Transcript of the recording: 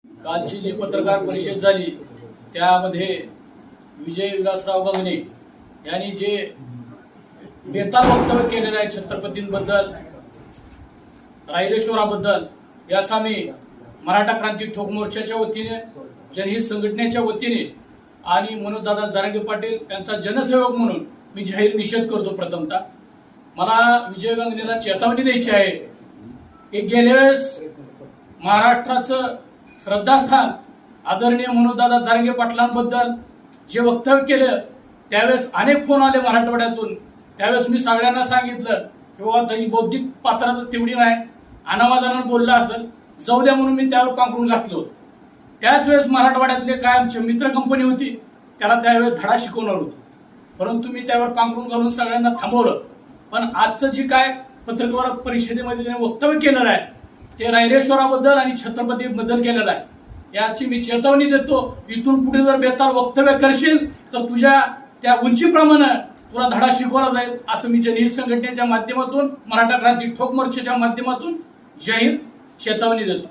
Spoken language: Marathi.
कालची जी पत्रकार परिषद झाली त्यामध्ये विजय विलासराव गंगणे यांनी जे बेताल वक्तव्य केलेलं आहे छत्रपतींबद्दल, रायरेश्वराबद्दल, याचा मी मराठा क्रांती ठोक मोर्चाच्या वतीने, जनहित संघटनेच्या वतीने आणि मनोजदादा जरांगे पाटील यांचा जनसेवक म्हणून मी जाहीर निषेध करतो. प्रथमतः मला विजय गंगणेला चेतावणी द्यायची आहे की गेल्या वेळेस महाराष्ट्राचं श्रद्धास्थान आदरणीय मनोजदादा जरांगे पाटलांबद्दल जे वक्तव्य केलं त्यावेळेस अनेक फोन आले मराठवाड्यातून. त्यावेळेस मी सगळ्यांना सांगितलं की बाबा त्याची बौद्धिक पात्रता तेवढी नाही, अनावादानं बोलला असेल, जाऊ द्या म्हणून मी त्यावर पांघरून घातलं होतं. त्याच वेळेस मराठवाड्यातले काय आमची मित्र कंपनी होती त्याला त्यावेळेस धडा शिकवणार होतो, परंतु मी त्यावर पांघरून घालून सगळ्यांना थांबवलं. पण आजचं जी काय पत्रकार परिषदेमध्ये त्याने वक्तव्य केलेलं आहे ते रायरेश्वराबद्दल आणि छत्रपतीबद्दल केलेलं आहे. याची मी चेतावणी देतो, इथून पुढे जर बेताल वक्तव्य करशील तर तुझ्या त्या उंचीप्रमाणे तुला धडा शिकवला जाईल, असं मी जनहित संघटनेच्या माध्यमातून, मराठा क्रांती ठोक मोर्चाच्या माध्यमातून जाहीर चेतावणी देतो.